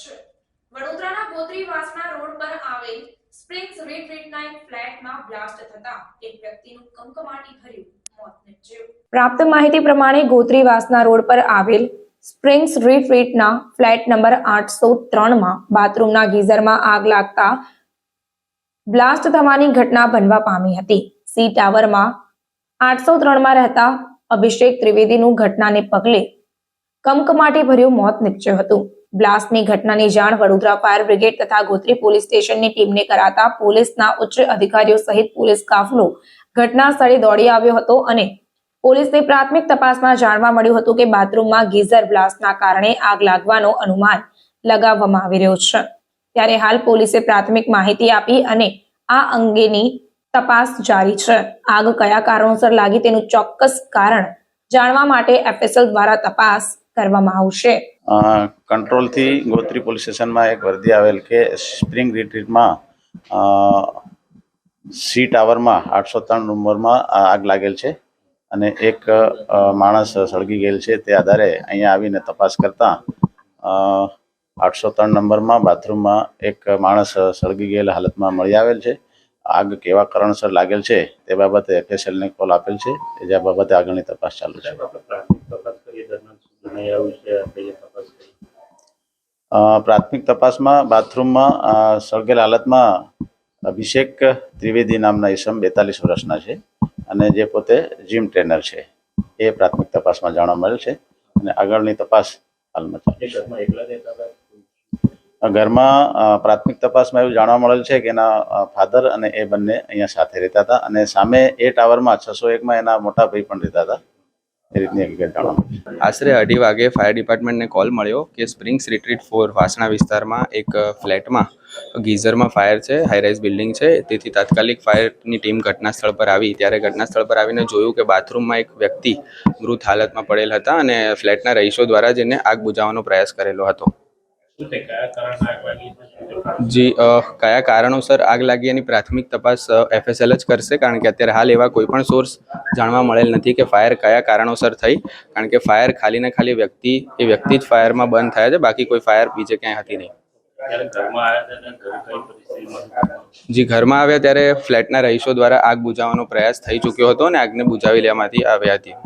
છે। વડોદરાના ગોત્રીવાસના રોડ પર આવેલ સ્પ્રિંગ્સ રિટ્રીટના એક ફ્લેટમાં બ્લાસ્ટ થતા એક વ્યક્તિનું કમકમાટી ભર્યું મોત નીપજ્યું। પ્રાપ્ત માહિતી પ્રમાણે ગોત્રીવાસના રોડ પર આવેલ સ્પ્રિંગ્સ રિટ્રીટના ફ્લેટ નંબર 803માં બાથરૂમના ગીઝરમાં આગ લાગતા બ્લાસ્ટ થવાની ઘટના બનવા પામી હતી। સી ટાવરમાં 803માં રહેતા અભિષેક ત્રિવેદીનું ઘટનાને પગલે કમકમાટી ભર્યું મોત નીપજ્યું હતું। બ્લાસ્ટની ઘટનાની જાણ વડોદરા ફાયર બ્રિગેડ તથા ગોત્રી પોલીસ સ્ટેશનની ટીમને કરાતા પોલીસના ઉચ્ચ અધિકારીઓ સહિત પોલીસ કાફલો ઘટના સ્થળે દોડી આવ્યો હતો અને પોલીસની પ્રાથમિક તપાસમાં જાણવા મળ્યું હતું કે બાથરૂમમાં ગીઝર બ્લાસ્ટના કારણે આગ લાગવાનો અનુમાન લગાવવામાં આવી રહ્યો છે। ત્યારે હાલ પોલીસે પ્રાથમિક માહિતી આપી અને આ અંગેની તપાસ જારી છે। આગ કયા કારણોસર લાગી તેનું ચોક્કસ કારણ જાણવા માટે એફએસએલ દ્વારા તપાસ કરવામાં આવશે। કંટ્રોલ થી ગોત્રી પોલીસ સ્ટેશનમાં એક વર્દી આવેલ કે સ્પ્રિંગ રિટ્રીટમાં સી ટાવરમાં 803 નંબરમાં આગ લાગેલ છે અને એક માણસ સળગી ગયેલ છે। તે આધારે અહીંયા આવીને તપાસ કરતા 803 નંબરમાં બાથરૂમમાં એક માણસ સળગી ગયેલ હાલતમાં મળી આવેલ છે। આગ કેવા કારણસર લાગેલ છે તે બાબતે એફએસએલ ને કોલ આપેલ છે। જે બાબતે આગળની તપાસ ચાલુ છે। પ્રાથમિક તપાસમાં બાથરૂમમાં સળગેલ હાલતમાં અભિષેક ત્રિવેદી નામના ઈસમ 42 વર્ષના છે અને જે પોતે જીમ ટ્રેનર છે એ પ્રાથમિક તપાસમાં જાણવા મળેલ છે અને આગળની તપાસ હાલમાં ચાલુ છે। ઘરમાં પ્રાથમિક તપાસમાં એવું જાણવા મળેલ છે કે એના ફાધર અને એ બંને અહીંયા સાથે રહેતા હતા અને સામે એ ટાવરમાં 601માં એના મોટા ભાઈ પણ રહેતા હતા। એ રીતની હકીકત જાણવા મળી। આશરે 2:30 વાગે ફાયર ડિપાર્ટમેન્ટને કોલ મળ્યો કે સ્પ્રિંગ્સ રિટ્રીટ 4 વાસણા વિસ્તારમાં એક ફ્લેટમાં ગીઝરમાં ફાયર છે। હાઈરાઇઝ બિલ્ડિંગ છે, તેથી તાત્કાલિક ફાયરની ટીમ ઘટના સ્થળ પર આવી। ત્યારે ઘટના સ્થળ પર આવીને જોયું કે બાથરૂમમાં એક વ્યક્તિ મૃત હાલતમાં પડેલ હતા અને ફ્લેટના રહીશો દ્વારા જેને આગ બુઝાવવાનો પ્રયાસ કરેલો હતો। જી કયા કારણોસર આગ લાગી એની પ્રાથમિક તપાસ એફએસએલ જ કરશે, કારણ કે અત્યારે હાલ એવા કોઈ પણ સોર્સ જાણવા મળેલ નથી કે ફાયર કયા કારણોસર થઈ, કારણ કે ફાયર ખાલી ને ખાલી વ્યક્તિ જ ફાયરમાં બંધ થયા છે, બાકી કોઈ ફાયર બીજે ક્યાંય હતી નહીં। જી ઘરમાં આવ્યા ત્યારે ફ્લેટના રહીશો દ્વારા આગ બુઝાવવાનો પ્રયાસ થઈ ચૂક્યો હતો અને આગને બુઝાવી લેવામાંથી આવી હતી।